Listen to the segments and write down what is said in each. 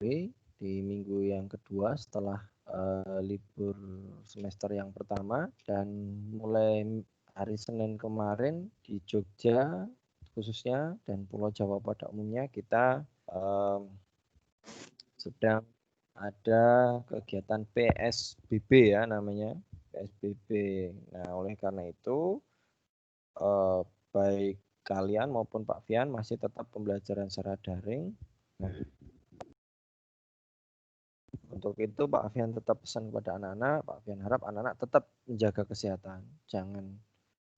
di minggu yang kedua setelah libur semester yang pertama, dan mulai hari Senin kemarin di Jogja khususnya dan Pulau Jawa pada umumnya kita sedang ada kegiatan PSBB ya namanya, PSBB. Nah, oleh karena itu baik kalian maupun Pak Fian masih tetap pembelajaran secara daring. Nah, untuk itu Pak Fian tetap pesan kepada anak-anak, Pak Fian harap anak-anak tetap menjaga kesehatan. Jangan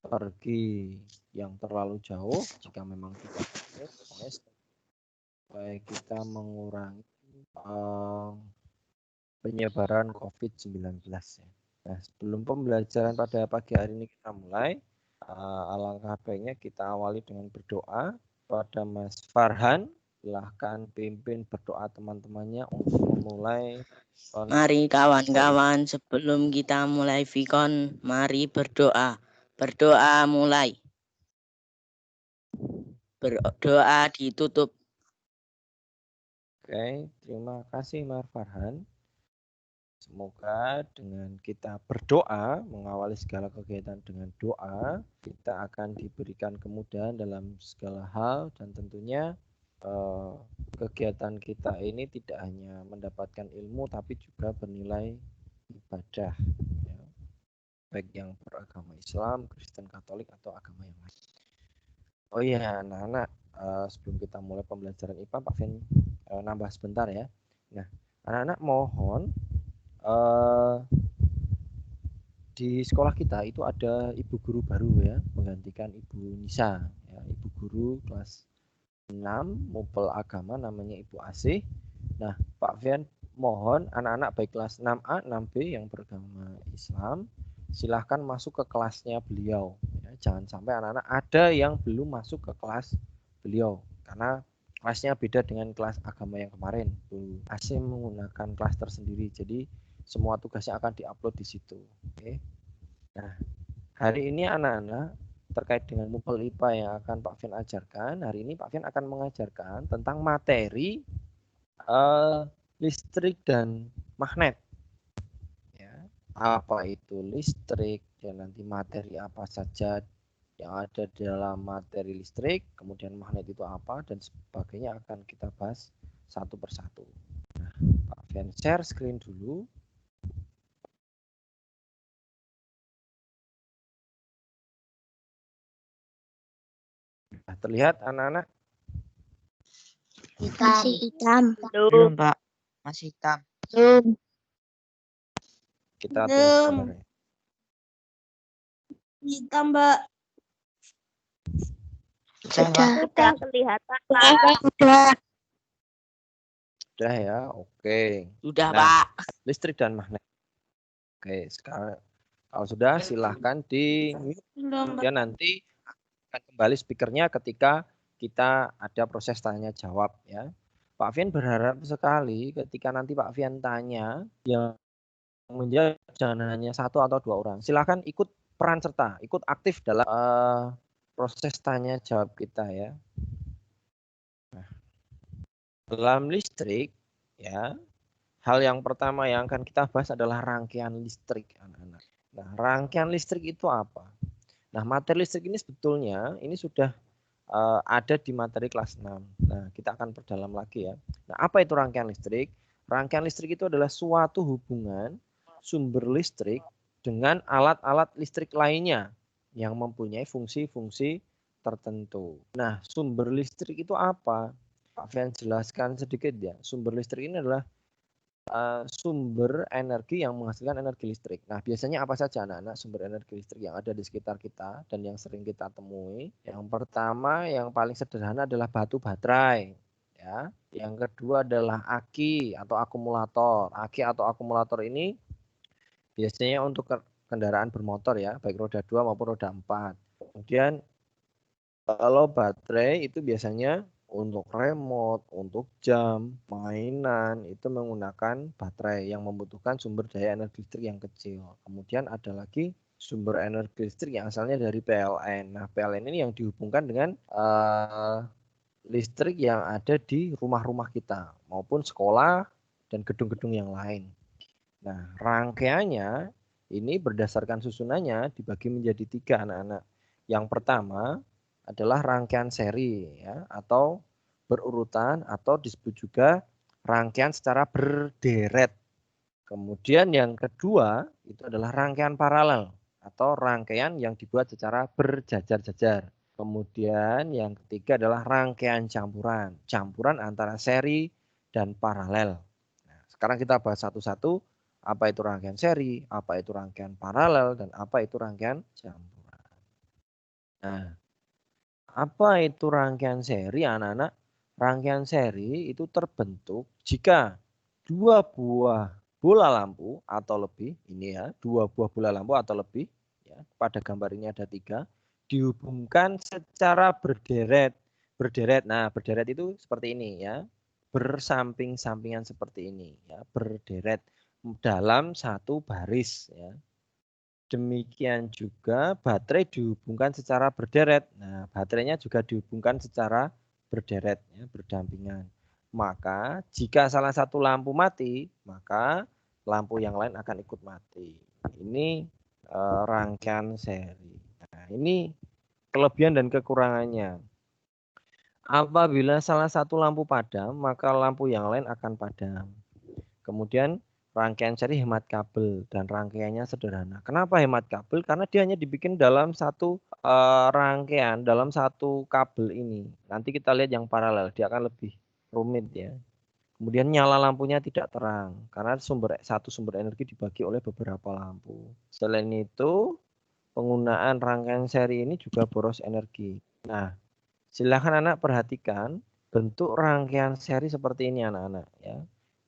pergi yang terlalu jauh jika memang tidak perlu, supaya kita mengurangi penyebaran COVID-19 ya. Nah, sebelum pembelajaran pada pagi hari ini kita mulai, alangkah baiknya kita awali dengan berdoa pada Mas Farhan. Silahkan pimpin berdoa teman-temannya untuk memulai. Mari kawan-kawan, sebelum kita mulai Vikon, mari berdoa. Berdoa mulai. Berdoa ditutup. Oke, terima kasih Mas Farhan. Semoga dengan kita berdoa, mengawali segala kegiatan dengan doa, kita akan diberikan kemudahan dalam segala hal, dan tentunya kegiatan kita ini tidak hanya mendapatkan ilmu, tapi juga bernilai ibadah, ya. Baik yang beragama Islam, Kristen, Katolik, atau agama yang lain. Oh iya, anak-anak, sebelum kita mulai pembelajaran IPA, Pak Fen nambah sebentar ya. Nah, anak-anak mohon di sekolah kita itu ada ibu guru baru ya, menggantikan Ibu Nisa ya, ibu guru kelas 6 Mupel Agama, namanya Ibu Asih. Nah, Pak Fian mohon anak-anak baik kelas 6A, 6B yang beragama Islam silahkan masuk ke kelasnya beliau ya. Jangan sampai anak-anak ada yang belum masuk ke kelas beliau karena kelasnya beda dengan kelas agama yang kemarin. Bu Asih menggunakan kelas tersendiri, jadi semua tugasnya akan diupload di situ. Oke. Nah, hari ini anak-anak terkait dengan Mupel IPA yang akan Pak Fian ajarkan. Hari ini Pak Fian akan mengajarkan tentang materi listrik dan magnet. Ya, apa itu listrik dan nanti materi apa saja yang ada dalam materi listrik, kemudian magnet itu apa dan sebagainya akan kita bahas satu persatu. Nah, Pak Fian share screen dulu. Nah, terlihat anak-anak? Masih hitam. Belum, Pak. Masih hitam. Belum. Kita tunggu sebentar ya. Hitam, Mbak. Sudah kelihatan. Sudah ya, oke. Sudah, nah, Pak. Listrik dan magnet. Oke, sekarang kalau sudah silahkan di kemudian nanti akan kembali speakernya ketika kita ada proses tanya jawab ya. Pak Fian berharap sekali ketika nanti Pak Fian tanya yang menjawab jangan hanya satu atau dua orang. Silahkan ikut peran serta, ikut aktif dalam proses tanya jawab kita ya. Nah, dalam listrik ya, hal yang pertama yang akan kita bahas adalah rangkaian listrik, anak-anak. Nah, rangkaian listrik itu apa? Nah, materi listrik ini sebetulnya ini sudah ada di materi kelas 6. Nah, kita akan perdalam lagi ya. Nah, apa itu rangkaian listrik? Rangkaian listrik itu adalah suatu hubungan sumber listrik dengan alat-alat listrik lainnya yang mempunyai fungsi-fungsi tertentu. Nah, sumber listrik itu apa? Pak Fian jelaskan sedikit ya. Sumber listrik ini adalah sumber energi yang menghasilkan energi listrik. Nah, biasanya apa saja anak-anak sumber energi listrik yang ada di sekitar kita dan yang sering kita temui? Yang pertama, yang paling sederhana adalah batu baterai. Ya. Yang kedua adalah aki atau akumulator. Aki atau akumulator ini biasanya untuk kendaraan bermotor ya, baik roda 2 maupun roda 4. Kemudian kalau baterai itu biasanya untuk remote, untuk jam, mainan, itu menggunakan baterai yang membutuhkan sumber daya energi listrik yang kecil. Kemudian ada lagi sumber energi listrik yang asalnya dari PLN. Nah, PLN ini yang dihubungkan dengan listrik yang ada di rumah-rumah kita maupun sekolah dan gedung-gedung yang lain. Nah, rangkaiannya ini berdasarkan susunannya dibagi menjadi 3 anak-anak. Yang pertama adalah rangkaian seri ya, atau berurutan atau disebut juga rangkaian secara berderet. Kemudian yang kedua itu adalah rangkaian paralel atau rangkaian yang dibuat secara berjajar-jajar. Kemudian yang ketiga adalah rangkaian campuran, campuran antara seri dan paralel. Nah, sekarang kita bahas satu-satu, apa itu rangkaian seri, apa itu rangkaian paralel, dan apa itu rangkaian campuran. Nah, apa itu rangkaian seri, anak-anak? Rangkaian seri itu terbentuk jika 2 buah bola lampu atau lebih, ini ya, 2 buah bola lampu atau lebih, ya, pada gambar ini ada 3, dihubungkan secara berderet. Berderet, nah berderet itu seperti ini ya, bersamping-sampingan seperti ini, ya, berderet dalam satu baris, ya. Demikian juga baterai dihubungkan secara berderet. Nah, baterainya juga dihubungkan secara berderet, ya, berdampingan. Maka jika salah satu lampu mati, maka lampu yang lain akan ikut mati. Ini rangkaian seri. Nah, ini kelebihan dan kekurangannya. Apabila salah satu lampu padam, maka lampu yang lain akan padam. Kemudian rangkaian seri hemat kabel dan rangkaiannya sederhana. Kenapa hemat kabel? Karena dia hanya dibikin dalam satu rangkaian, dalam satu kabel ini. Nanti kita lihat yang paralel, dia akan lebih rumit ya. Kemudian nyala lampunya tidak terang karena satu sumber energi dibagi oleh beberapa lampu. Selain itu, penggunaan rangkaian seri ini juga boros energi. Nah, silakan anak perhatikan bentuk rangkaian seri seperti ini anak-anak ya.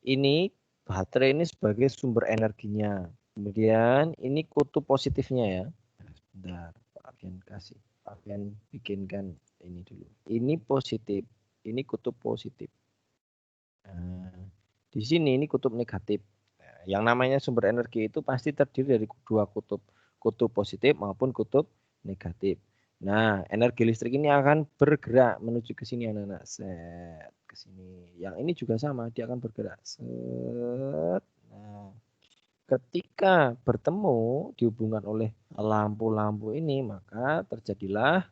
Ini baterai ini sebagai sumber energinya. Kemudian ini kutub positifnya ya. Bentar, Pak Fian kasih. Pak Fian bikinkan ini dulu. Ini positif, ini kutub positif. Nah, di sini ini kutub negatif. Nah, yang namanya sumber energi itu pasti terdiri dari 2 kutub, kutub positif maupun kutub negatif. Nah, energi listrik ini akan bergerak menuju ke sini anak-anak. Set, ke sini. Yang ini juga sama, dia akan bergerak. Set. Nah, ketika bertemu dihubungkan oleh lampu-lampu ini, maka terjadilah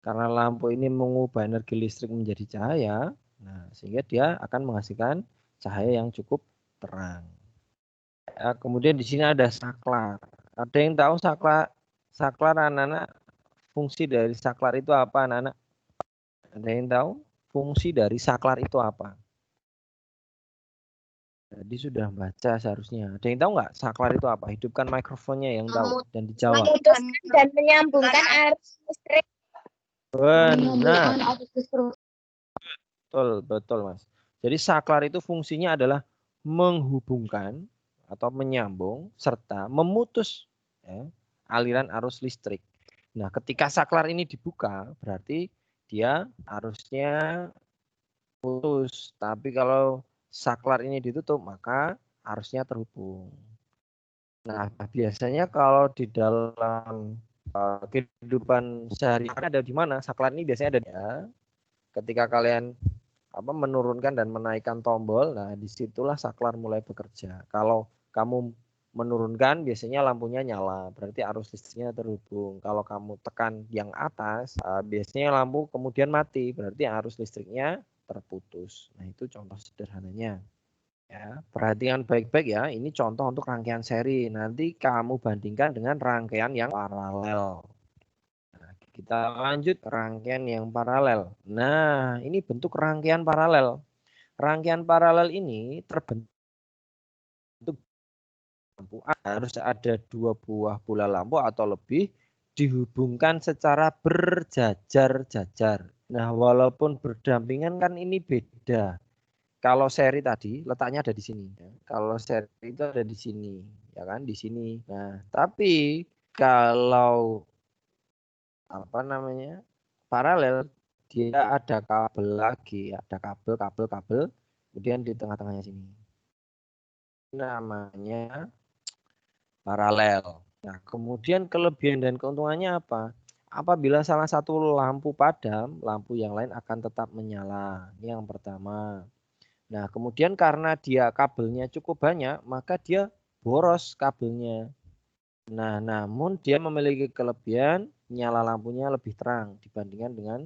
karena lampu ini mengubah energi listrik menjadi cahaya, nah sehingga dia akan menghasilkan cahaya yang cukup terang. Ya, kemudian di sini ada saklar. Ada yang tahu saklar anak-anak? Fungsi dari saklar itu apa anak-anak? Ada yang tahu fungsi dari saklar itu apa? Jadi sudah baca seharusnya. Ada yang tahu nggak saklar itu apa? Hidupkan mikrofonnya yang tahu dan dijawab. Memutuskan dan menyambungkan arus listrik. Benar. Betul Mas. Jadi saklar itu fungsinya adalah menghubungkan atau menyambung serta memutus ya, aliran arus listrik. Nah, ketika saklar ini dibuka berarti dia arusnya putus. Tapi kalau saklar ini ditutup maka arusnya terhubung. Nah, biasanya kalau di dalam kehidupan sehari-hari ada di mana? Saklar ini biasanya ada ya. Ketika kalian menurunkan dan menaikkan tombol, nah disitulah saklar mulai bekerja. Kalau kamu menurunkan, biasanya lampunya nyala, berarti arus listriknya terhubung. Kalau kamu tekan yang atas, biasanya lampu kemudian mati, berarti arus listriknya terputus. Nah itu contoh sederhananya. Ya, perhatikan baik-baik ya, ini contoh untuk rangkaian seri. Nanti kamu bandingkan dengan rangkaian yang paralel. Kita lanjut rangkaian yang paralel. Nah, ini bentuk rangkaian paralel. Rangkaian paralel ini terbentuk lampu. Harus ada 2 buah bola lampu atau lebih dihubungkan secara berjajar-jajar. Nah, walaupun berdampingan kan ini beda. Kalau seri tadi letaknya ada di sini. Kalau seri itu ada di sini, ya kan? Di sini. Nah, tapi kalau paralel, dia ada kabel lagi, ada kabel, kemudian di tengah-tengahnya sini. Namanya paralel. Nah, kemudian kelebihan dan keuntungannya apa? Apabila salah satu lampu padam, lampu yang lain akan tetap menyala. Ini yang pertama. Nah, kemudian karena dia kabelnya cukup banyak, maka dia boros kabelnya. Nah, namun dia memiliki kelebihan nyala lampunya lebih terang dibandingkan dengan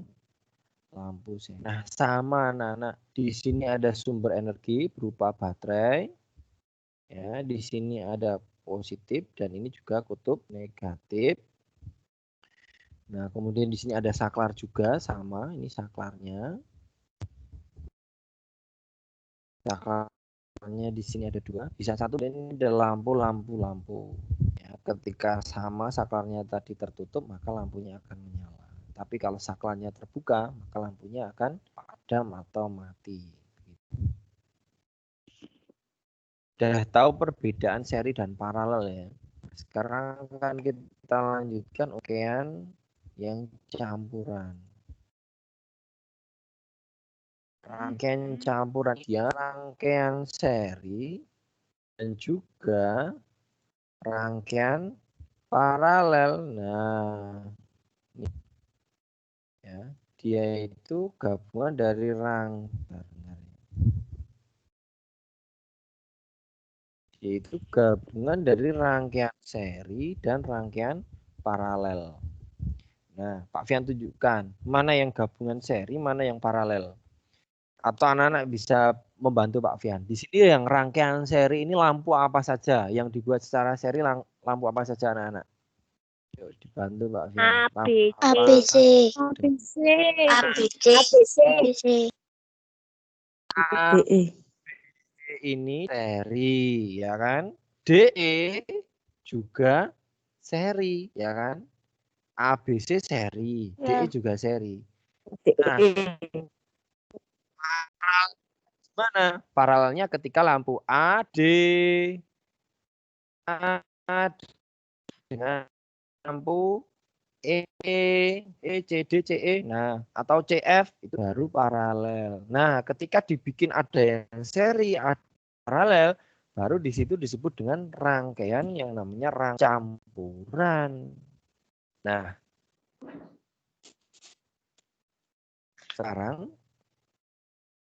lampu seng. Nah, sama anak-anak. Di sini ada sumber energi berupa baterai. Ya, di sini ada positif dan ini juga kutub negatif. Nah, kemudian di sini ada saklar juga sama, ini saklarnya. Saklarnya di sini ada 2, bisa 1 dan ini ada lampu. Ya, ketika sama saklarnya tadi tertutup, maka lampunya akan menyala. Tapi kalau saklarnya terbuka, maka lampunya akan padam atau mati. Sudah tahu perbedaan seri dan paralel ya. Sekarang akan kita lanjutkan rangkaian yang campuran. Rangkaian campuran dia rangkaian seri dan juga rangkaian paralel. Nah, ini ya, dia itu gabungan dari yaitu gabungan dari rangkaian seri dan rangkaian paralel. Nah, Pak Fian tunjukkan mana yang gabungan seri, mana yang paralel. Atau anak-anak bisa membantu Pak Fian. Di sini yang rangkaian seri ini lampu apa saja yang dibuat secara seri, lampu apa saja anak-anak? Yuk dibantu Pak Fian. ABC. Ini seri ya kan? DE juga seri ya kan? ABC seri, DE juga seri. Nah, mana paralelnya ketika lampu AD dengan lampu C, D, CE, nah atau CF itu baru paralel. Nah, ketika dibikin ada yang seri, ada paralel, baru di situ disebut dengan rangkaian yang namanya campuran. Nah, sekarang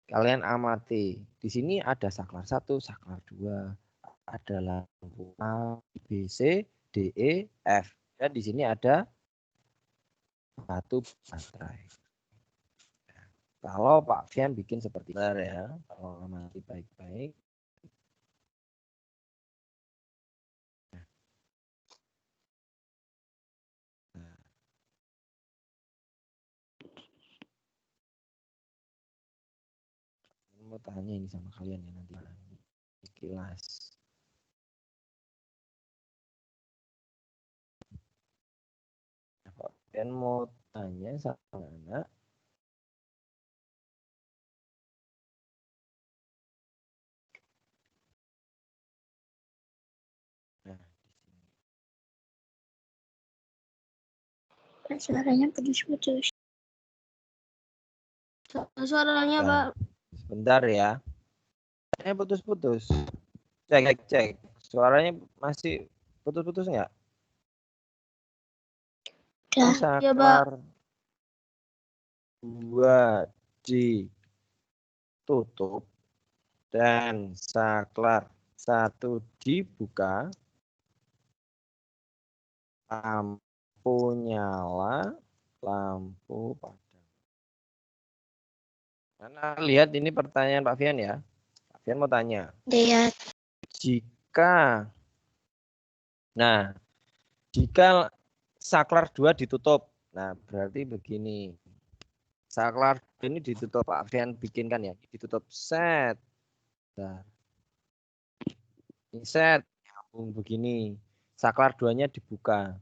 kalian amati. Di sini ada saklar 1, saklar 2, ada lampu A, B, C, D, E, F. Dan di sini ada satu baterai. Kalau Pak Fian bikin seperti itu ya, kalau amati baik-baik. Mau tanya ini sama kalian ya nanti kilas. Pak Fian mau tanya sama anak. Nah, Suaranya putus-putus. Suaranya, Pak. Sebentar ya. Putus-putus. Cek. Suaranya masih putus-putus nggak? Saklar 2 ditutup dan saklar 1 dibuka. Lampu nyala, lampu padam. Mana lihat ini pertanyaan Pak Fian ya. Pak Fian mau tanya. Lihat. Jika saklar 2 ditutup. Nah, berarti begini. Saklar ini ditutup, Pak Fian bikinkan ya. Ditutup set. Nah. Ini set nyambung begini. Saklar 2-nya dibuka.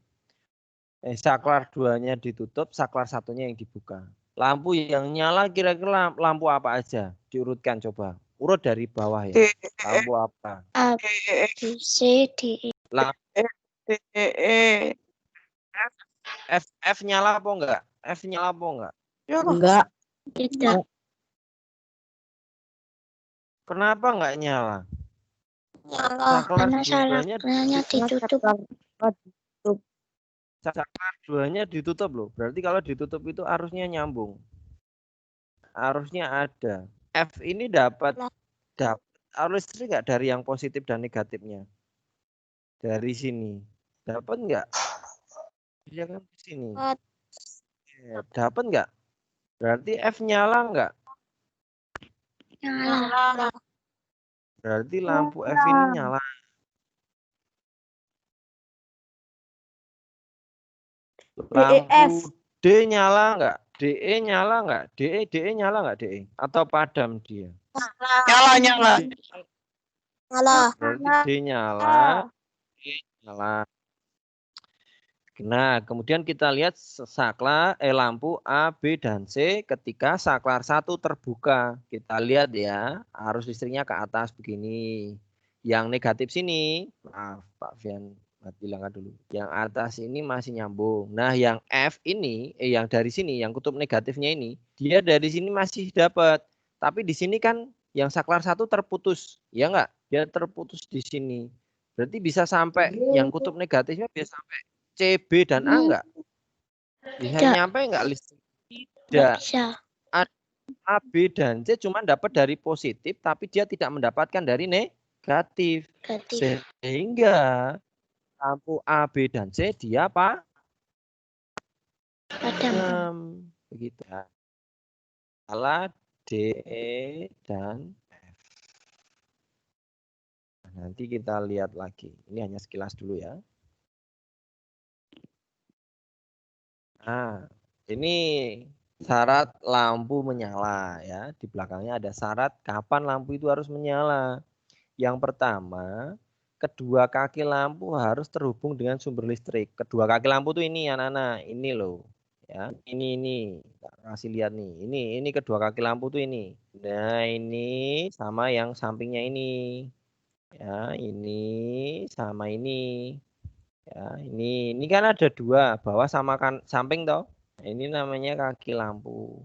Saklar 2-nya ditutup, saklar 1-nya yang dibuka. Lampu yang nyala kira-kira lampu apa aja? Diurutkan coba. Urut dari bawah ya. Lampu apa? A, B, C, D, E. F nyala apa enggak? F nyala apa enggak? Enggak. Tidak. Kenapa enggak nyala? Nyala. Karena Saklarnya saklanya ditutup. saklar 2-nya ditutup loh. Berarti kalau ditutup itu arusnya nyambung. Arusnya ada. F ini dapat arus listrik nggak dari yang positif dan negatifnya? Dari sini. Dapat nggak? Iya kan di sini. Ya, dapat nggak? Berarti F nyala nggak? Nyala. Berarti lampu F ini nyala. Lampu D nyala nggak? DE nyala nggak? DE nyala nggak DE? Atau padam dia? Nyala. Berarti D nyala, E nyala. Nah, kemudian kita lihat lampu A, B, dan C ketika saklar 1 terbuka. Kita lihat ya, arus listriknya ke atas begini. Yang negatif sini, maaf Pak Fian, hilangkan dulu. Yang atas ini masih nyambung. Nah, yang F ini, yang dari sini, yang kutub negatifnya ini, dia dari sini masih dapat. Tapi di sini kan yang saklar 1 terputus, ya enggak? Dia terputus di sini. Berarti bisa sampai yang kutub negatifnya bisa sampai C, B, dan A enggak? Bisa nyampe enggak listrik? Tidak. Bisa. A, B, dan C cuma dapat dari positif, tapi dia tidak mendapatkan dari negatif. Sehingga lampu A, B, dan C dia apa? Padam. Begitu. Salah D, E, dan F. Nanti kita lihat lagi. Ini hanya sekilas dulu ya. Nah, ini syarat lampu menyala ya. Di belakangnya ada syarat kapan lampu itu harus menyala. Yang pertama, kedua kaki lampu harus terhubung dengan sumber listrik. Kedua kaki lampu tuh ini anak-anak, ini loh. Ya, ini. Kasih lihat nih. Ini kedua kaki lampu tuh ini. Nah, ini sama yang sampingnya ini. Ya, ini sama ini. Ya, ini kan ada dua, bawah sama kan samping toh. Ini namanya kaki lampu.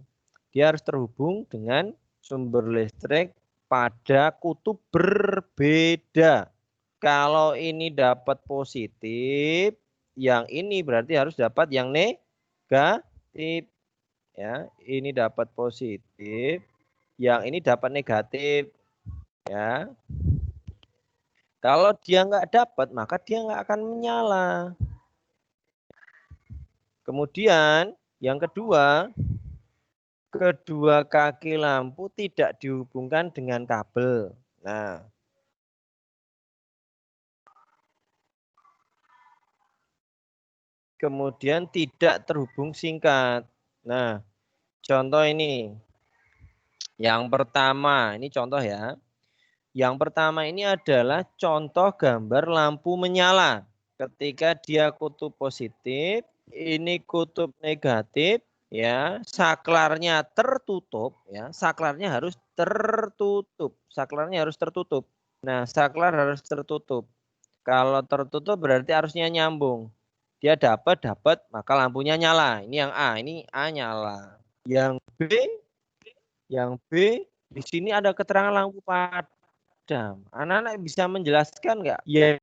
Dia harus terhubung dengan sumber listrik pada kutub berbeda. Kalau ini dapat positif, yang ini berarti harus dapat yang negatif. Ya, ini dapat positif, yang ini dapat negatif. Ya. Kalau dia nggak dapat, maka dia nggak akan menyala. Kemudian yang kedua kaki lampu tidak dihubungkan dengan kabel. Nah, kemudian tidak terhubung singkat. Nah, contoh ini. Yang pertama, ini contoh ya. Yang pertama ini adalah contoh gambar lampu menyala. Ketika dia kutub positif, ini kutub negatif, ya, saklarnya tertutup, ya, saklarnya harus tertutup. Saklarnya harus tertutup. Nah, saklar harus tertutup. Kalau tertutup berarti harusnya nyambung. Dia dapat, maka lampunya nyala. Ini yang A, ini A nyala. Yang B, di sini ada keterangan lampu padam. Anak-anak bisa menjelaskan nggak? Ya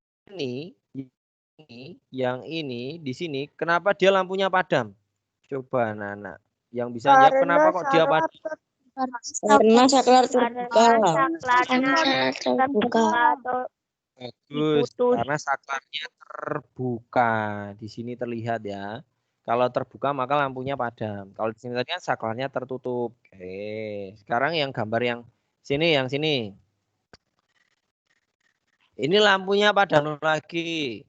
yang ini di sini, kenapa dia lampunya padam? Coba anak-anak. Yang bisa jawab kenapa kok dia padam? Karena saklar terbuka. Bagus, karena saklarnya terbuka. Di sini terlihat ya. Kalau terbuka maka lampunya padam. Kalau di sini tadi kan saklarnya tertutup. Oke, sekarang yang gambar yang sini. Ini lampunya padam lagi.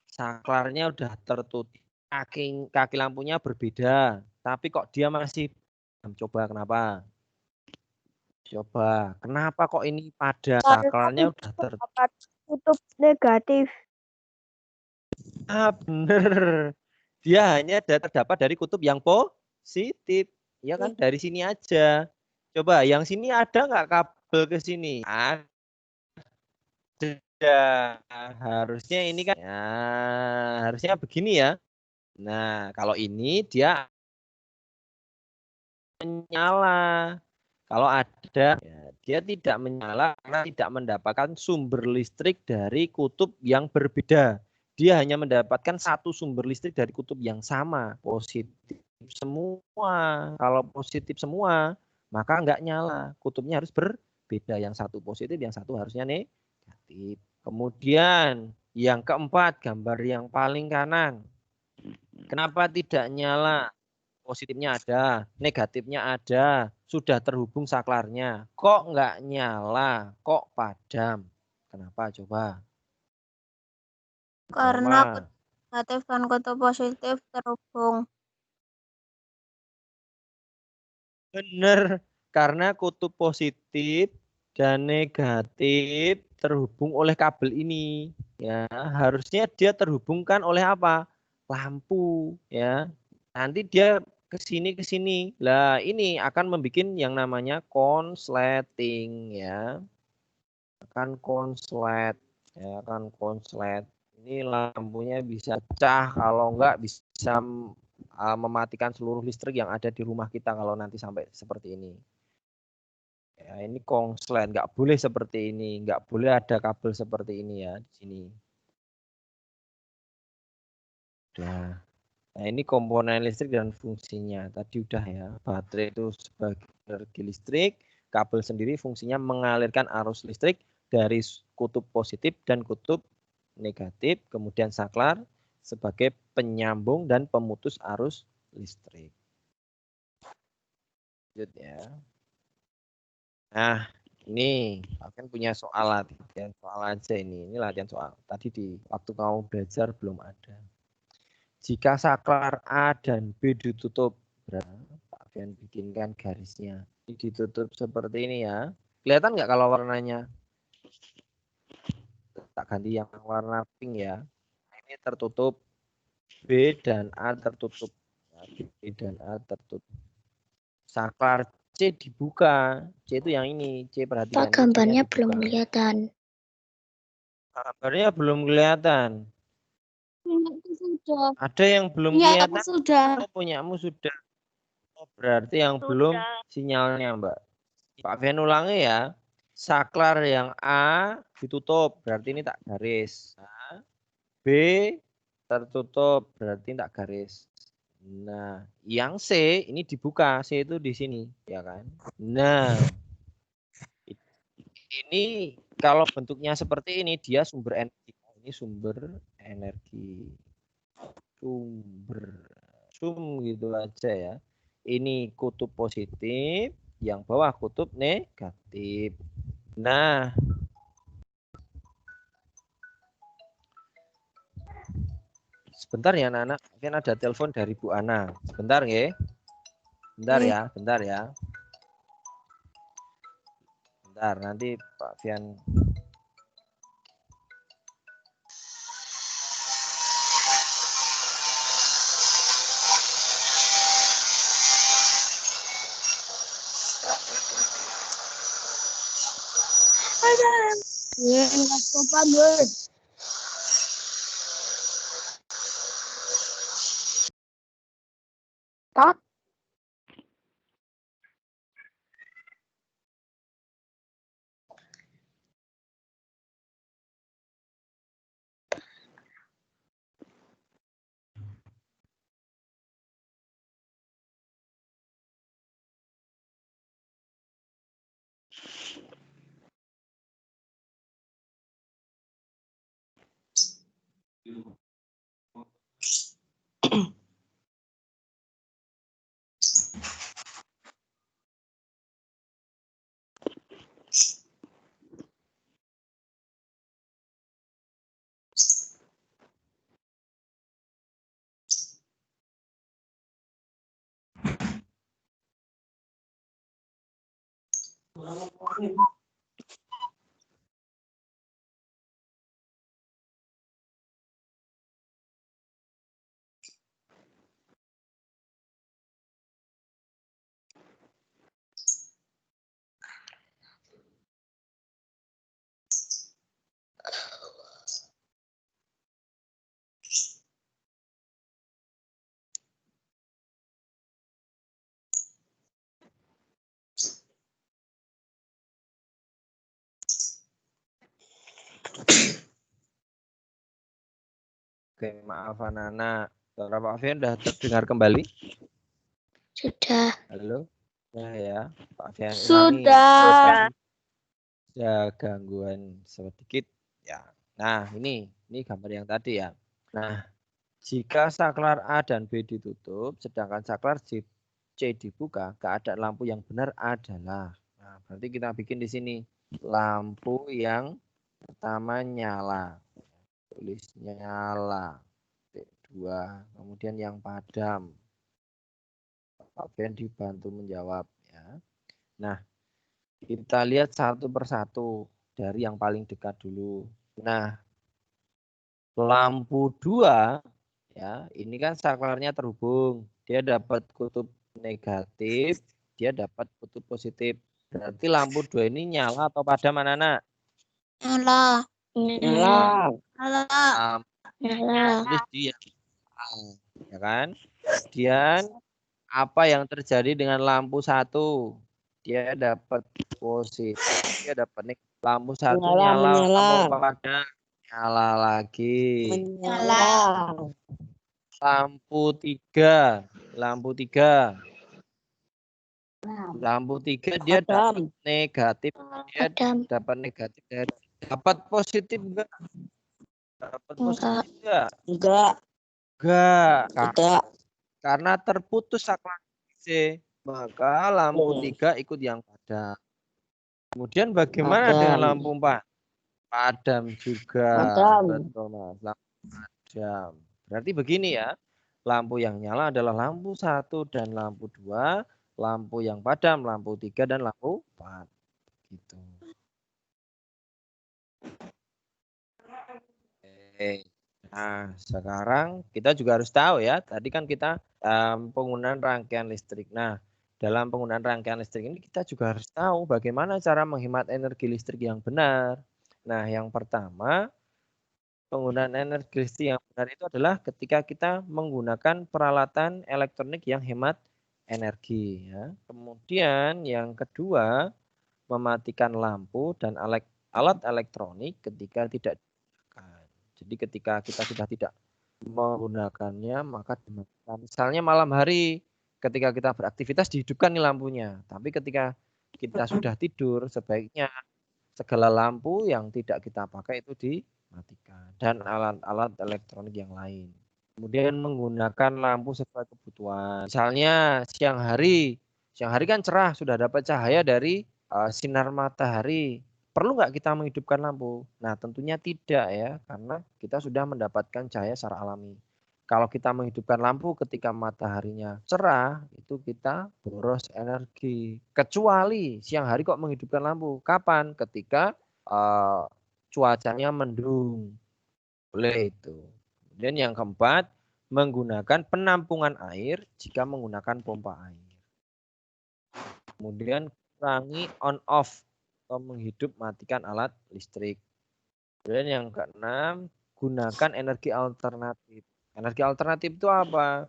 Saklarnya udah tertutup. Kaki lampunya berbeda. Tapi kok dia masih padam? Coba kenapa? Coba, kenapa kok ini padam? Saklarnya udah Kutub negatif. Ah, bener. Dia hanya terdapat dari kutub yang positif. Ya kan, dari sini aja. Coba, yang sini ada nggak kabel ke sini? Ada. Harusnya ini kan, ya, harusnya begini ya. Nah, kalau ini dia menyala. Kalau ada, ya, dia tidak menyala karena tidak mendapatkan sumber listrik dari kutub yang berbeda. dia hanya mendapatkan satu sumber listrik dari kutub yang sama, positif semua. Kalau positif semua, maka nggak nyala. Kutubnya harus berbeda. Yang satu positif, yang satu harusnya negatif. Kemudian yang keempat, gambar yang paling kanan. Kenapa tidak nyala? Positifnya ada, negatifnya ada, sudah terhubung saklarnya. Kok nggak nyala? Kok padam? Kenapa coba? Karena Pertama, negatif dan kutub positif terhubung. benar, karena kutub positif dan negatif terhubung oleh kabel ini. Ya, harusnya dia terhubungkan oleh apa? Lampu, ya. Nanti dia ke sini. Lah, ini akan membuat yang namanya konsleting, ya. Akan konslet, ya kan konslet. Ini lampunya bisa pecah, kalau enggak bisa mematikan seluruh listrik yang ada di rumah kita kalau nanti sampai seperti ini. Ya, ini konslet, nggak boleh seperti ini, nggak boleh ada kabel seperti ini ya di sini. Udah. Nah, ini komponen listrik dan fungsinya. Tadi udah ya, baterai itu sebagai energi listrik, kabel sendiri fungsinya mengalirkan arus listrik dari kutub positif dan kutub negatif, kemudian saklar sebagai penyambung dan pemutus arus listrik. Lanjut ya. Nah, ini akan punya soal latihan soal aja ini. Ini latihan soal. Tadi di waktu kamu belajar belum ada. Jika saklar A dan B ditutup, Pak Fian bikinkan garisnya. Ini ditutup seperti ini ya. Kelihatan nggak kalau warnanya? Tak ganti yang warna pink ya. Ini tertutup, B dan A tertutup. B dan A tertutup. Saklar C dibuka. C itu yang ini. C perhatikan. Pak, gambarnya belum kelihatan. Gambarnya belum kelihatan. Sudah. Ada yang belum Ya, kelihatan. sudah. Oh, punyamu sudah. Oh, berarti yang belum sinyalnya, Mbak. Pak Fian ulangi ya. Saklar yang A ditutup, berarti ini tak garis. B tertutup, berarti tak garis. Nah, yang C ini dibuka. C itu di sini, ya kan? Nah, ini kalau bentuknya seperti ini, dia sumber energi. Ini sumber energi. Sum gitu aja ya. Ini kutub positif, yang bawah kutub negatif. Nah, sebentar ya anak-anak, mungkin ada telepon dari Bu Ana. Sebentar ya. Bentar ya, bentar ya. Bentar, nanti Pak Fian. Ya, nggak sopan, Bud. Tot. Oke, maaf Nana. Suara Pak Fian sudah terdengar kembali? Sudah. Halo? Ya, Pak Fian Sudah. ada gangguan sedikit ya. Nah, ini gambar yang tadi ya. Nah, jika saklar A dan B ditutup, sedangkan saklar C dibuka, keadaan lampu yang benar adalah. Nah, berarti kita bikin di sini lampu yang pertama nyala. Tulis nyala. T2, kemudian yang padam. Pak Ben dibantu menjawab ya. Nah, kita lihat satu persatu dari yang paling dekat dulu. Nah, lampu 2 ya, ini kan saklarnya terhubung. Dia dapat kutub negatif, dia dapat kutub positif. Berarti lampu 2 ini nyala atau padam, anak-anak? Nyala. Nyala. Nyala. Nyala. Tulis dia. Ya kan? Kemudian apa yang terjadi dengan lampu 1? Dia dapat positif, dia dapat negatif. Lampu 1 nyala atau padam? Nyala lagi. Nyala. Lampu 3. Lampu 3 dia dapat negatif. Dia Padam. dapat negatif. Dapat positif enggak? Dapat positif enggak? Enggak. Karena terputus saklar C, maka lampu 3 ikut yang padam. Kemudian bagaimana dengan lampu 4? Padam juga. Betul, Mas. Lampu padam. Berarti begini ya. Lampu yang nyala adalah lampu 1 dan lampu 2. Lampu yang padam, lampu 3 dan lampu 4. Gitu. Oke. Nah, sekarang kita juga harus tahu ya. Tadi kan kita penggunaan rangkaian listrik. Nah, dalam penggunaan rangkaian listrik ini kita juga harus tahu bagaimana cara menghemat energi listrik yang benar. Nah, yang pertama, penggunaan energi listrik yang benar itu adalah ketika kita menggunakan peralatan elektronik yang hemat energi. Ya. Kemudian yang kedua, mematikan lampu dan alat elektronik ketika tidak digunakan. Jadi ketika kita sudah tidak menggunakannya, maka dimatikan. Misalnya malam hari ketika kita beraktivitas dihidupkan nih lampunya. Tapi ketika kita sudah tidur, sebaiknya segala lampu yang tidak kita pakai itu dimatikan. Dan alat-alat elektronik yang lain. Kemudian menggunakan lampu sesuai kebutuhan. Misalnya siang hari kan cerah, sudah dapat cahaya dari sinar matahari. Perlu nggak kita menghidupkan lampu? Nah, tentunya tidak ya, karena kita sudah mendapatkan cahaya secara alami. Kalau kita menghidupkan lampu ketika mataharinya cerah, itu kita boros energi. Kecuali siang hari kok menghidupkan lampu. Kapan? Ketika cuacanya mendung. Boleh itu. Kemudian yang keempat, menggunakan penampungan air jika menggunakan pompa air. Kemudian kurangi on off atau menghidup matikan alat listrik. Kemudian yang keenam, gunakan energi alternatif. Energi alternatif itu apa?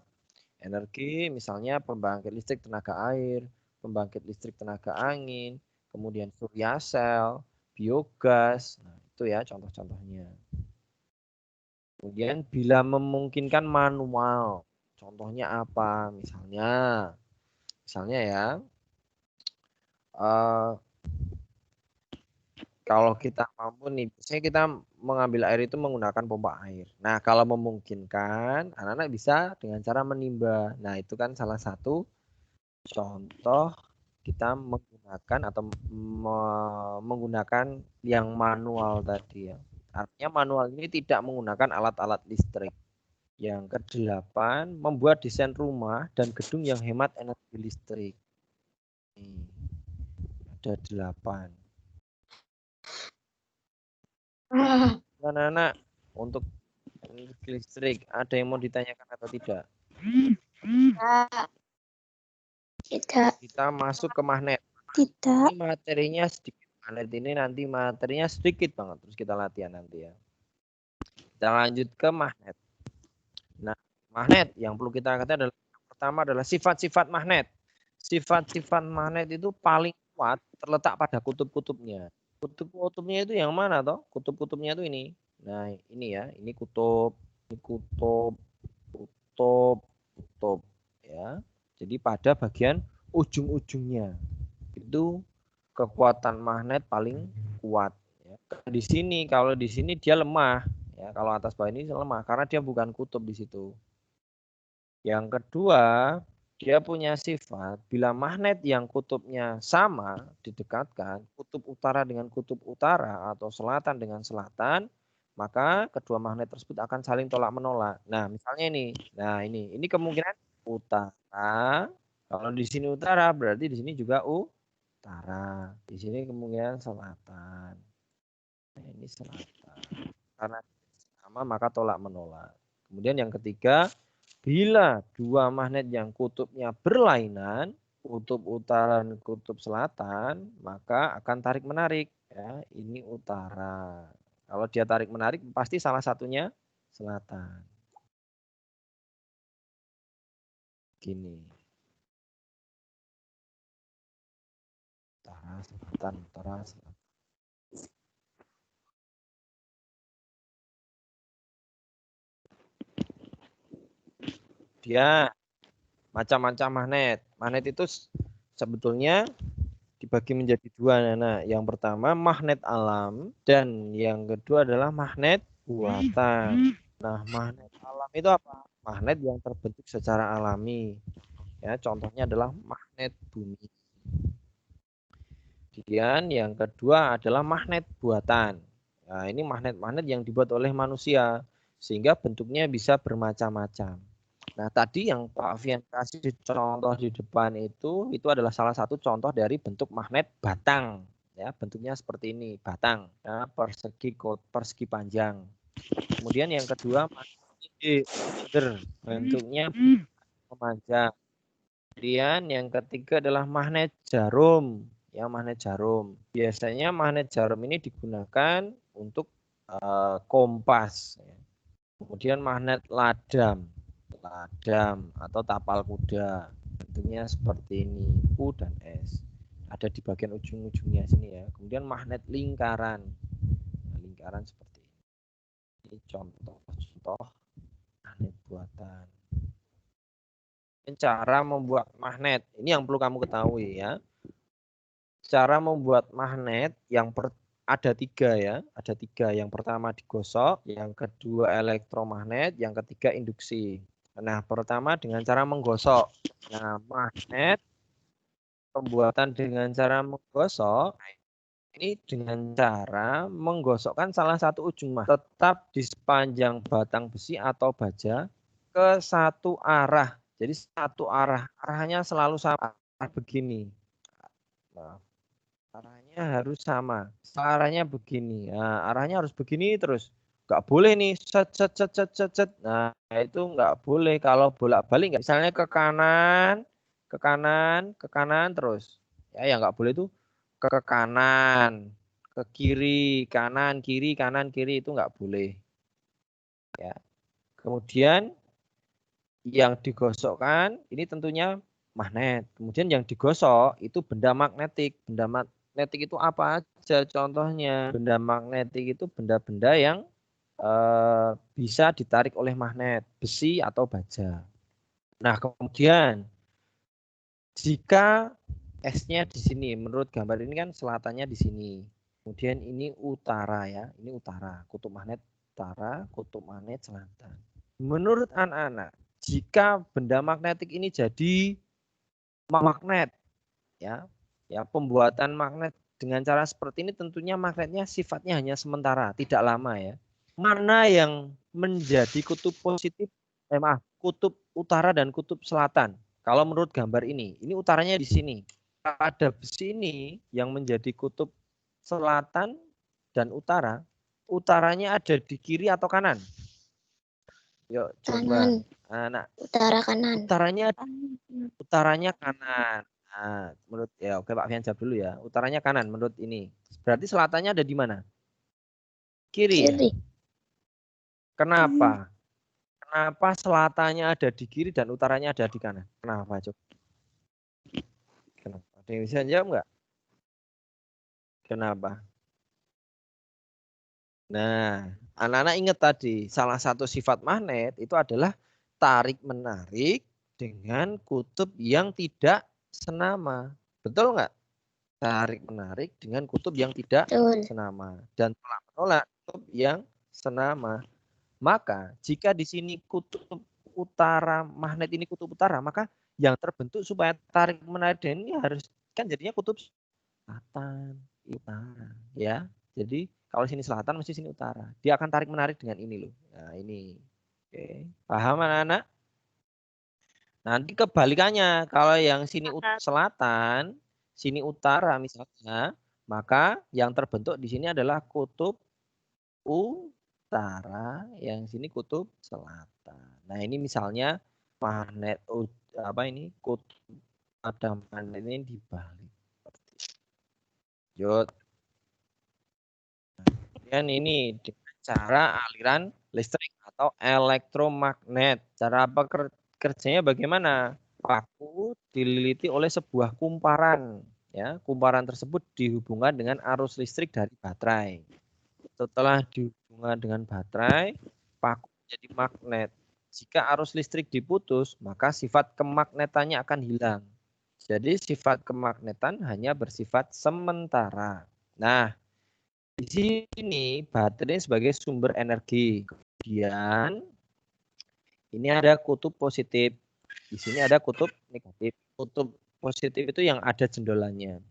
Energi misalnya pembangkit listrik tenaga air, pembangkit listrik tenaga angin, kemudian surya sel, biogas. Nah, itu ya contoh-contohnya. Kemudian bila memungkinkan manual. Contohnya apa? Misalnya ya, kalau kita mampu nih, biasanya kita mengambil air itu menggunakan pompa air. Nah, kalau memungkinkan, anak-anak bisa dengan cara menimba. Nah, itu kan salah satu contoh kita menggunakan atau menggunakan yang manual tadi ya. Artinya manual ini tidak menggunakan alat-alat listrik. Yang kedelapan, membuat desain rumah dan gedung yang hemat energi listrik. Ada 8. Anak-anak, untuk energi listrik, ada yang mau ditanyakan atau tidak? Tidak. Kita masuk ke magnet. Tidak. Ini materinya sedikit. Magnet ini nanti materinya sedikit banget. Terus kita latihan nanti ya. Kita lanjut ke magnet. Nah, magnet yang perlu kita ketahui adalah yang pertama adalah sifat-sifat magnet. Sifat-sifat magnet itu paling kuat terletak pada kutub-kutubnya. Kutub-kutubnya itu yang mana toh? Kutub-kutubnya itu ini. Nah, ini ya, ini kutub. Ini kutub, kutub, kutub ya. Jadi pada bagian ujung-ujungnya itu kekuatan magnet paling kuat. Ya. Di sini kalau di sini dia lemah. Ya, kalau atas bawah ini lemah karena dia bukan kutub di situ. Yang kedua, dia punya sifat bila magnet yang kutubnya sama didekatkan, kutub utara dengan kutub utara atau selatan dengan selatan, maka kedua magnet tersebut akan saling tolak menolak. Nah, misalnya ini. Nah, ini kemungkinan utara. Kalau di sini utara berarti di sini juga utara. Di sini kemungkinan selatan. Nah, ini selatan. Karena sama maka tolak menolak. Kemudian yang ketiga, bila dua magnet yang kutubnya berlainan, kutub utara dan kutub selatan, maka akan tarik-menarik. Ya, ini utara. Kalau dia tarik-menarik, pasti salah satunya selatan. Gini. Utara, selatan, utara, selatan. Dia macam-macam magnet. Magnet itu sebetulnya dibagi menjadi dua. Nah, yang pertama magnet alam dan yang kedua adalah magnet buatan. Nah, magnet alam itu apa? Magnet yang terbentuk secara alami. Ya, contohnya adalah magnet bumi. Kemudian yang kedua adalah magnet buatan. Nah, ini magnet-magnet yang dibuat oleh manusia sehingga bentuknya bisa bermacam-macam. Nah, tadi yang Pak Fian kasih contoh di depan itu adalah salah satu contoh dari bentuk magnet batang. Ya, bentuknya seperti ini, batang, ya, persegi panjang. Kemudian yang kedua magnet bentuknya memanjang. Kemudian yang ketiga adalah magnet jarum. Ya, magnet jarum. Biasanya magnet jarum ini digunakan untuk kompas. Kemudian magnet ladam atau tapal kuda, bentuknya seperti ini, U dan S, ada di bagian ujung-ujungnya sini ya. Kemudian magnet lingkaran, nah, lingkaran seperti ini contoh magnet buatan. Cara membuat magnet ini yang perlu kamu ketahui ya. Cara membuat magnet yang ada tiga ya, ada tiga. Yang pertama digosok, yang kedua elektromagnet, yang ketiga induksi. Nah, pertama dengan cara menggosok. Nah, magnet pembuatan dengan cara menggosok ini dengan cara menggosokkan salah satu ujung magnet tetap di sepanjang batang besi atau baja ke satu arah. Jadi satu arah, arahnya selalu sama begini. Nah, arahnya harus sama. Arahnya begini. Nah, arahnya harus begini terus. Nggak boleh nih set. Nah, itu nggak boleh kalau bolak-balik nggak. Misalnya ke kanan terus. Ya nggak boleh itu ke kanan, ke kiri, kanan, kiri itu nggak boleh. Ya. Kemudian yang digosokkan ini tentunya magnet. Kemudian yang digosok itu benda magnetik. Benda magnetik itu apa aja contohnya? Benda magnetik itu benda-benda yang bisa ditarik oleh magnet, besi atau baja. Nah, kemudian jika S-nya di sini, menurut gambar ini kan selatannya di sini. Kemudian ini utara ya, ini utara, kutub magnet utara, kutub magnet selatan. Menurut anak-anak, jika benda magnetik ini jadi magnet ya pembuatan magnet dengan cara seperti ini tentunya magnetnya sifatnya hanya sementara, tidak lama ya. Mana yang menjadi kutub positif, kutub utara dan kutub selatan? Kalau menurut gambar ini utaranya di sini. Pada besi ini yang menjadi kutub selatan dan utara, utaranya ada di kiri atau kanan? Yuk coba. Nah, Utara kanan. Utaranya kanan. Nah, menurut ya oke Pak Fian jawab dulu ya. Utaranya kanan menurut ini. Berarti selatannya ada di mana? Kiri. Ya? Kenapa? Kenapa selatannya ada di kiri dan utaranya ada di kanan? Kenapa coba? Kenapa? Ada yang bisa jawab nggak? Kenapa? Nah, anak-anak ingat tadi, salah satu sifat magnet itu adalah tarik-menarik dengan kutub yang tidak senama. Betul nggak? Tarik-menarik dengan kutub yang tidak Betul. senama. Dan tolak-menolak kutub yang senama. Maka jika di sini kutub utara, magnet ini kutub utara, maka yang terbentuk supaya tarik-menarik ini harus kan jadinya kutub selatan, utara. Ya, jadi kalau sini selatan, mesti sini utara. Dia akan tarik-menarik dengan ini loh. Nah ini. Oke. Paham anak-anak? Nanti kebalikannya, kalau yang sini selatan, sini utara misalnya, maka yang terbentuk di sini adalah kutub utara, yang sini kutub selatan. Nah ini misalnya magnet apa ini kutub ada magnet ini dibalik. Lanjut. Kemudian ini dengan cara aliran listrik atau elektromagnet. Cara apa kerjanya bagaimana? Paku dililiti oleh sebuah kumparan. Ya, kumparan tersebut dihubungkan dengan arus listrik dari baterai. Setelah dihubungkan dengan baterai, paku menjadi magnet. Jika arus listrik diputus, maka sifat kemagnetannya akan hilang. Jadi sifat kemagnetan hanya bersifat sementara. Nah, di sini baterai sebagai sumber energi. Kemudian ini ada kutub positif. Di sini ada kutub negatif. Kutub positif itu yang ada jendolannya.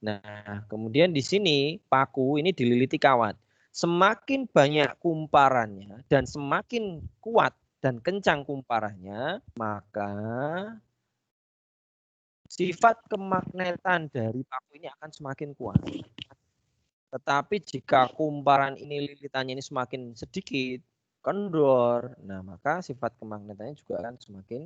Nah, kemudian di sini paku ini dililiti kawat. Semakin banyak kumparannya dan semakin kuat dan kencang kumparannya, maka sifat kemagnetan dari paku ini akan semakin kuat. Tetapi jika kumparan ini lilitannya ini semakin sedikit, kendor, nah maka sifat kemagnetannya juga akan semakin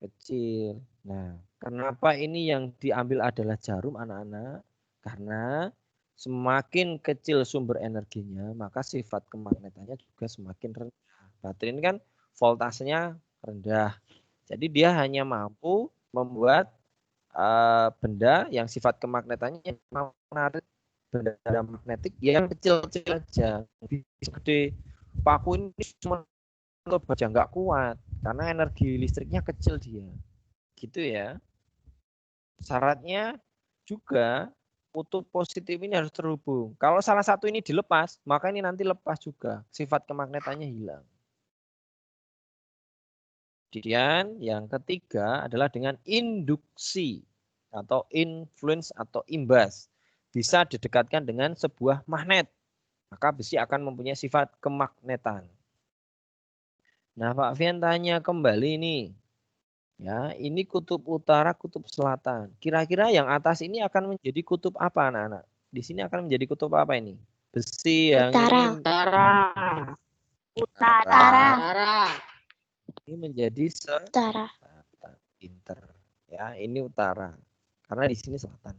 kecil. Nah, kenapa ini yang diambil adalah jarum anak-anak? Karena semakin kecil sumber energinya, maka sifat kemagnetannya juga semakin rendah. Baterai ini kan voltasenya rendah. Jadi dia hanya mampu membuat benda yang sifat kemagnetannya menarik benda magnetik yang kecil-kecil aja. Gede. Paku ini cuma baja nggak kuat karena energi listriknya kecil dia. Gitu ya. Syaratnya juga kutub positif ini harus terhubung. Kalau salah satu ini dilepas, maka ini nanti lepas juga. Sifat kemagnetannya hilang. Kemudian yang ketiga adalah dengan induksi atau influence atau imbas. Bisa didekatkan dengan sebuah magnet. Maka besi akan mempunyai sifat kemagnetan. Nah, Pak Fian tanya kembali nih. Ya, ini kutub utara, kutub selatan. Kira-kira yang atas ini akan menjadi kutub apa, anak-anak? Di sini akan menjadi kutub apa ini? Besi yang Utara. ini Utara. ini menjadi Utara. selatan. Pinter. Ya, ini utara. Karena di sini selatan.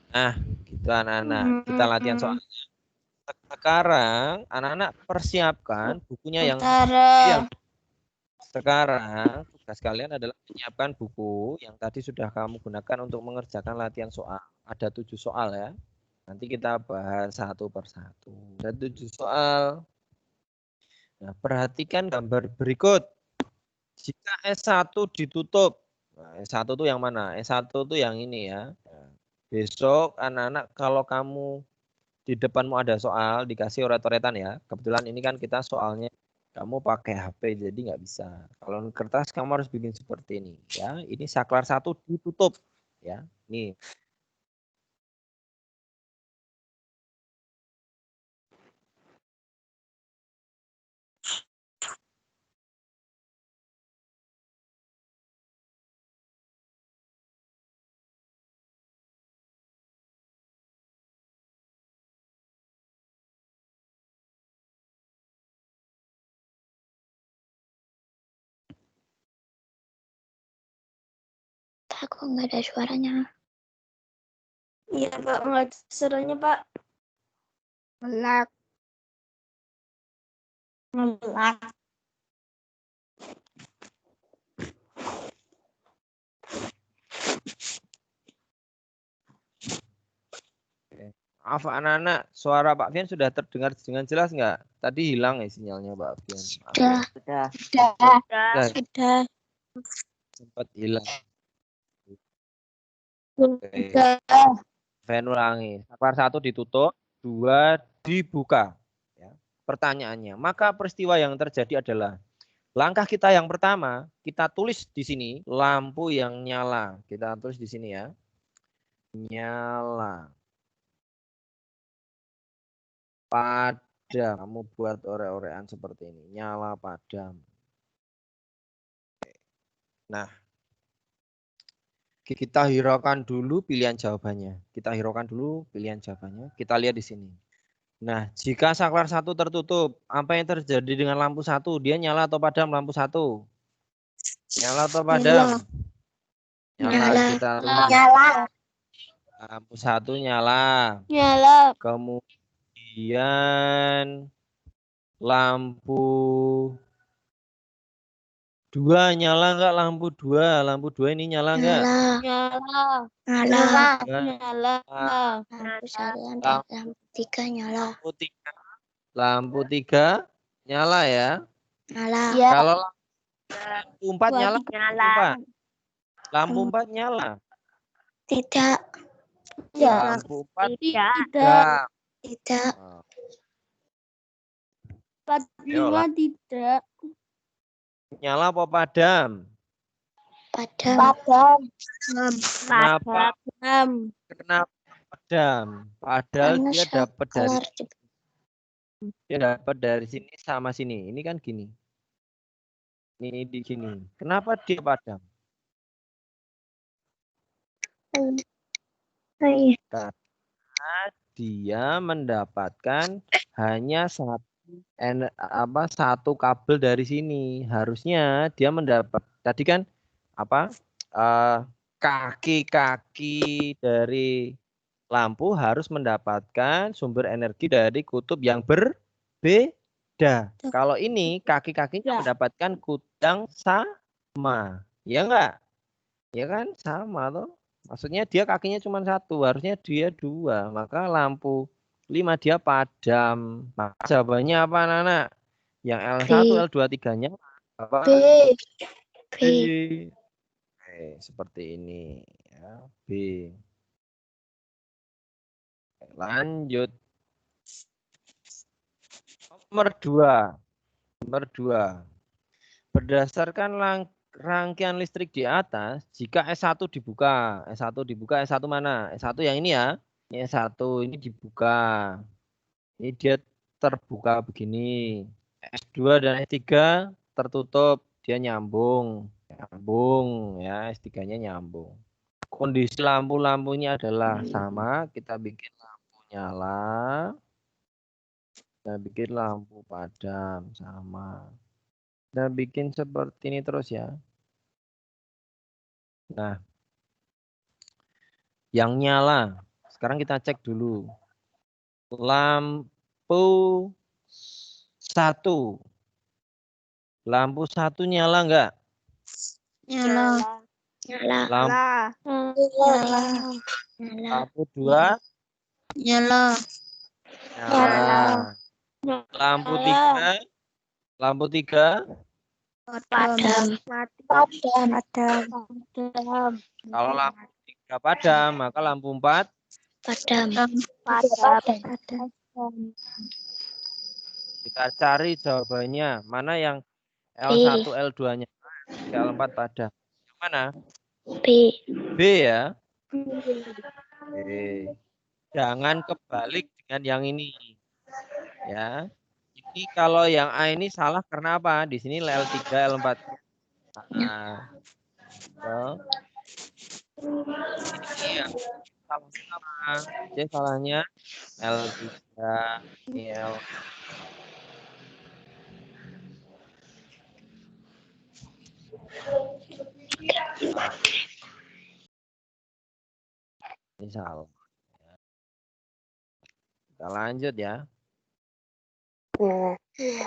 Nah, gitu anak-anak. Kita latihan soalnya. Sekarang anak-anak persiapkan bukunya yang Utara. sekarang tugas kalian adalah menyiapkan buku yang tadi sudah kamu gunakan untuk mengerjakan latihan soal. Ada 7 soal ya. Nanti kita bahas satu persatu. Ada 7 soal. Nah, perhatikan gambar berikut. Jika S1 ditutup. Nah, S1 itu yang mana? S1 itu yang ini ya. Besok anak-anak kalau kamu di depanmu ada soal dikasih oret-oretan ya. Kebetulan ini kan kita soalnya kamu pakai HP jadi nggak bisa. Kalau kertas kamu harus bikin seperti ini ya. Ini saklar 1 ditutup ya. Nih. Pak, kok nggak ada suaranya? Iya Pak, nggak ada suaranya Pak. Melak. Melak. Maaf anak-anak, suara Pak Fian sudah terdengar dengan jelas nggak? Tadi hilang ya sinyalnya Pak Fian. Sudah. Sudah. Sempat hilang. Oke. Fian ulangi. Saklar 1 ditutup, 2 dibuka. Ya. Pertanyaannya, maka peristiwa yang terjadi adalah langkah kita yang pertama, kita tulis di sini lampu yang nyala. Kita tulis di sini ya. Nyala. Padam. Kamu buat ore-orean seperti ini. Nyala padam. Nah, kita hiraukan dulu pilihan jawabannya. Kita hiraukan dulu pilihan jawabannya. Kita lihat di sini. Nah, jika saklar 1 tertutup, apa yang terjadi dengan lampu 1? Dia nyala atau padam lampu 1? Nyala atau padam? Nyala. Kita Nyala. lampu 1 nyala. Nyala. Kemudian lampu 2 nyala enggak lampu 2? Lampu 2 ini nyala enggak? Nyala. Nyala. Nyala. Lampu 1 lampu 3 nyala. Lampu 3. Lampu 3 nyala ya. Nyala. Ya. Kalau lampu 4 nyala? Nyala. Lampu 4 nyala. Tidak. Ya. Lampu 4 Tidak. enggak. Tidak. 45 tidak. Nyala apa padam? Padam. Padam. Kenapa? Padam. Kenapa padam? Padahal Karena dia dapat dari saklar sini sama sini. Ini kan gini. Ini di sini. Kenapa dia padam? Karena dia mendapatkan hanya satu kabel dari sini. Harusnya dia mendapat tadi kan apa? Kaki-kaki dari lampu harus mendapatkan sumber energi dari kutub yang berbeda. Kalau ini kaki-kakinya mendapatkan kutub yang sama. Ya enggak? Ya kan sama toh. Maksudnya dia kakinya cuma 1, harusnya dia 2. Maka lampu 5 dia padam. Maka jawabannya apa anak-anak? Yang L1, L2, 3-nya apa? B. B. Oke, seperti ini ya, B. Oke, lanjut. Nomor 2. Berdasarkan rangkaian listrik di atas, jika S1 dibuka, S1 mana? S1 yang ini ya. Ini S1 ini dibuka. Ini dia terbuka begini. S2 dan S3 tertutup, dia nyambung ya, S3-nya nyambung. Kondisi lampu-lampunya adalah sama, kita bikin lampu nyala. Kita bikin lampu padam sama. Dan bikin seperti ini terus ya. Nah, yang nyala. Sekarang kita cek dulu. Lampu 1. Lampu 1 nyala enggak? Nyala. Nyala. Nyala. Lampu 2? Nyala. Nyala. Lampu 3? Lampu 3? Padam. Kalau lampu 3 padam, maka lampu 4 Padam. kita cari jawabannya. Mana yang L1, L2-nya? L4 padam. Yang mana? B. B ya. B. Jangan kebalik dengan yang ini. Ya. Ini kalau yang A ini salah karena apa? Di sini L3, L4. Nah. Ini ya. Sama-sama. Jadi salahnya L3, ini L. Ini salah. Kita lanjut ya.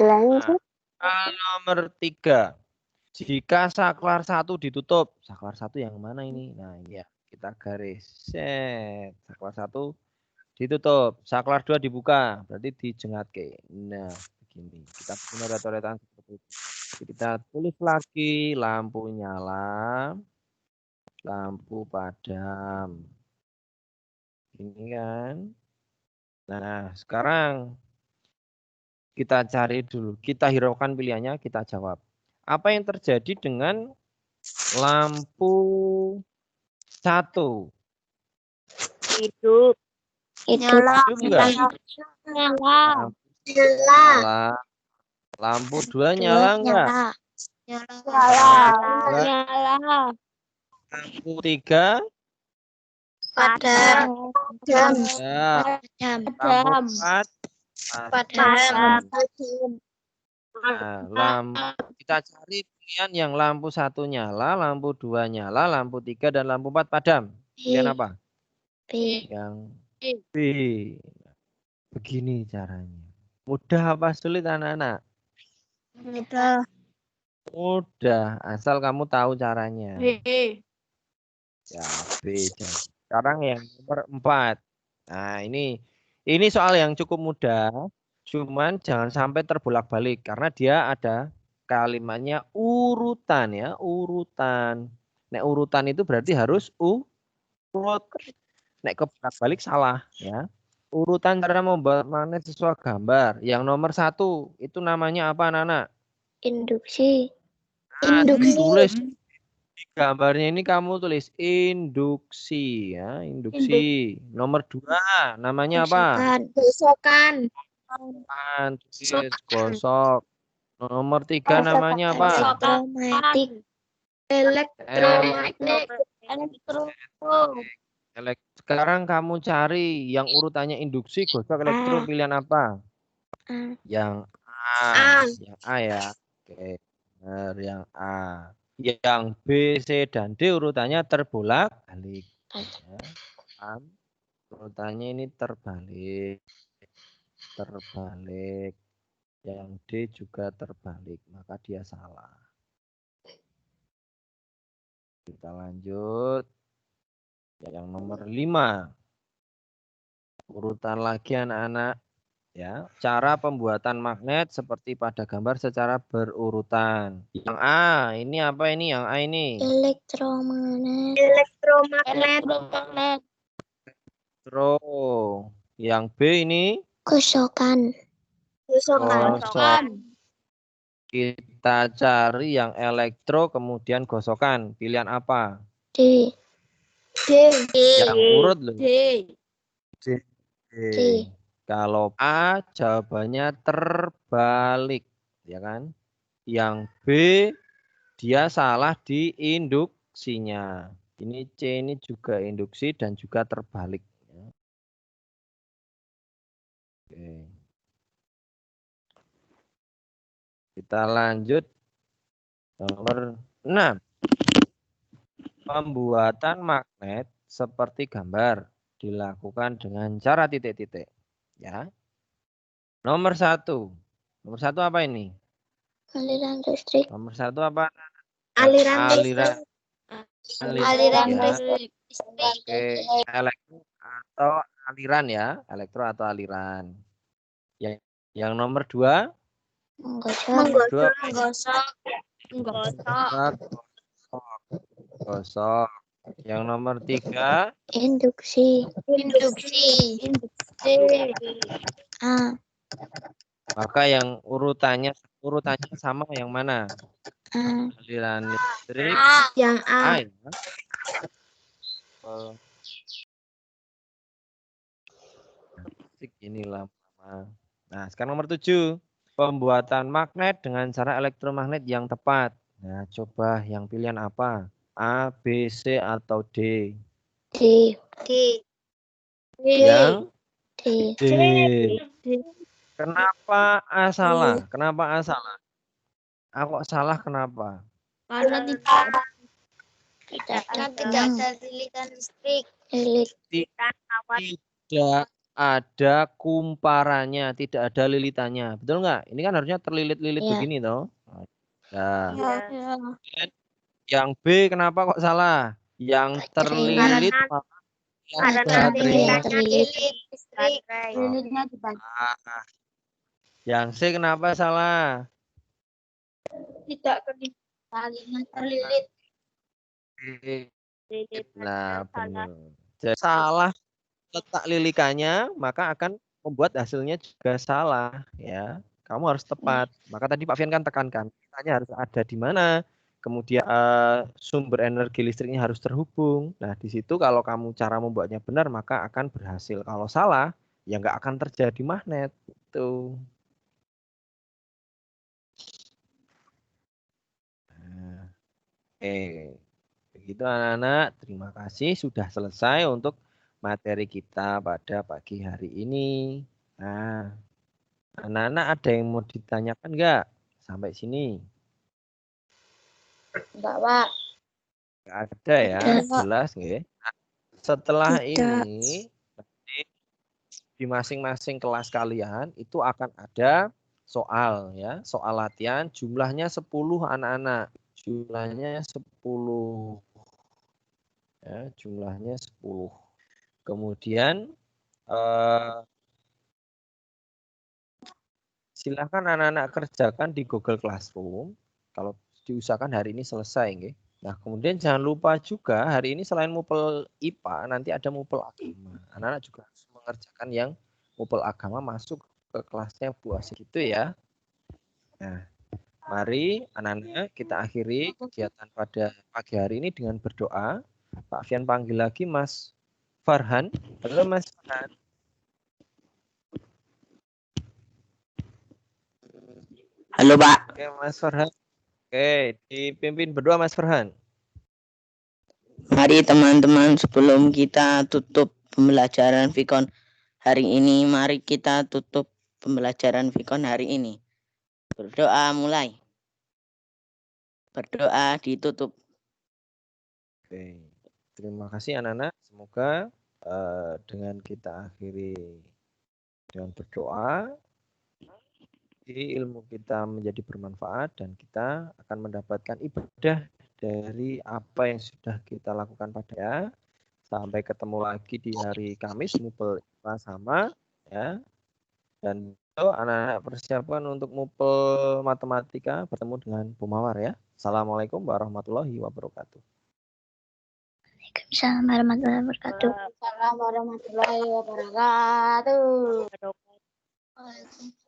Lanjut. Nomor 3. Jika saklar 1 ditutup. Saklar 1 yang mana ini? Nah ini ya. Kita garis. Set. Saklar 1 ditutup. Saklar 2 dibuka, berarti dijengatke. Nah, begini. Kita punya coret-coretan seperti itu. Jadi kita tulis lagi lampu nyala, lampu padam. Ini kan. Nah, sekarang kita cari dulu. Kita hiraukan pilihannya, kita jawab. Apa yang terjadi dengan lampu 1? Hidup. Nyala. Hidup enggak? Nyala. Nyala. Lampu 2 nyala enggak? Nyala. Lampu 3? Padam. Ya. Lampu 4? Padam. Nah, kita cari pilihan yang lampu 1 nyala, lampu 2 nyala, lampu 3 dan lampu 4 padam. Pilihan apa? B. Yang B. Begini caranya. Mudah apa sulit anak-anak? Mudah. Mudah, asal kamu tahu caranya. Ya, B. Sekarang yang nomor 4. Nah, ini soal yang cukup mudah. Cuman jangan sampai terbolak-balik karena dia ada kalimatnya urutan ya, urutan. Nek urutan itu berarti harus urut. Nek kebolak-balik salah ya. Urutan cara membuat magnet sesuai gambar. Yang nomor 1 itu namanya apa anak-anak? Induksi. Tulis di gambarnya ini kamu tulis induksi ya, induksi. Nomor 2 namanya apa? Gosokan. Tulis gosok. Nomor 3 namanya apa? Elektromagnet. Sekarang kamu cari yang urutannya induksi, gosok, elektro, pilihan apa? Yang A. Yang A ya. Oke. Benar, yang A. Yang B, C, dan D urutannya terbolak-balik. Ya. Urutannya ini terbalik. Terbalik. Yang D juga terbalik, maka dia salah. Kita lanjut. Yang nomor 5. Urutan lagi anak-anak. Ya, cara pembuatan magnet seperti pada gambar secara berurutan. Yang A, ini apa ini? Yang A ini? Elektromagnet. Elektro. Yang B ini? Gosokan. Gosok. Kita cari yang elektro kemudian gosokan. Pilihan apa? D. Yang urut loh. D. Kalau A jawabannya terbalik, ya kan? Yang B dia salah di induksinya. Ini C ini juga induksi dan juga terbalik. Oke. Kita lanjut nomor 6. Pembuatan magnet seperti gambar dilakukan dengan cara titik-titik. Ya. Nomor 1. Nomor 1 apa ini? Aliran listrik. Nomor 1 apa? Aliran listrik. Oke, elektro atau aliran ya, elektro atau aliran. Yang nomor 2? Gosok. Yang nomor 3? Induksi. A. Maka yang urutannya sama yang mana? Aliran listrik. Yang A. Ya. Inilah. Nah, sekarang nomor 7. Pembuatan magnet dengan cara elektromagnet yang tepat. Nah, coba yang pilihan apa? A, B, C, atau D? D. Yang D. Kenapa A salah? Kenapa A salah? A kok salah kenapa? Karena tidak ada lilitan listrik. Tidak ada kumparannya, tidak ada lilitannya. Betul nggak? Ini kan harusnya terlilit-lilit begini toh. Nah. Yang B kenapa kok salah? Yang terlilit karena lilitannya terlilit. Lilitnya dibalik. Ah, yang C kenapa salah? Tidak talinya terlilit. Nah, benar. Jadi salah letak lilikannya, maka akan membuat hasilnya juga salah, ya. Kamu harus tepat. Maka tadi Pak Fian kan tekankan, lilikannya harus ada di mana. Kemudian sumber energi listriknya harus terhubung. Nah, di situ kalau kamu cara membuatnya benar, maka akan berhasil. Kalau salah, ya nggak akan terjadi magnet. Itu. Nah, begitu anak-anak. Terima kasih sudah selesai untuk materi kita pada pagi hari ini. Nah, anak-anak ada yang mau ditanyakan nggak sampai sini? Enggak, Pak. Nggak ada ya, jelas nggak? Nah, setelah ini di masing-masing kelas kalian itu akan ada soal ya, soal latihan jumlahnya 10 anak-anak. Jumlahnya 10. Ya, jumlahnya 10. Kemudian silahkan anak-anak kerjakan di Google Classroom. Kalau diusahakan hari ini selesai. Nggih. Nah, kemudian jangan lupa juga hari ini selain mupel IPA, nanti ada mupel agama. Anak-anak juga harus mengerjakan yang mupel agama masuk ke kelasnya Bu Asih gitu ya. Nah, mari anak-anak kita akhiri kegiatan pada pagi hari ini dengan berdoa. Pak Fian panggil lagi Mas Farhan. Halo Mas Farhan. Halo Pak. Oke Mas Farhan. Oke, dipimpin berdoa Mas Farhan. Mari teman-teman sebelum kita tutup pembelajaran Fikon hari ini, mari kita tutup pembelajaran Fikon hari ini. Berdoa mulai. Berdoa ditutup. Oke, terima kasih anak-anak. Semoga dengan kita akhiri dengan berdoa, ilmu kita menjadi bermanfaat dan kita akan mendapatkan ibadah dari apa yang sudah kita lakukan pada. Sampai ketemu lagi di hari Kamis mupel sama ya. Dan itu anak-anak persiapan untuk mupel matematika bertemu dengan Bu Mawar ya. Assalamualaikum warahmatullahi wabarakatuh. Waalaikumsalam warahmatullahi wabarakatuh. Waalaikumsalam warahmatullahi wabarakatuh. Waalaikumsalam.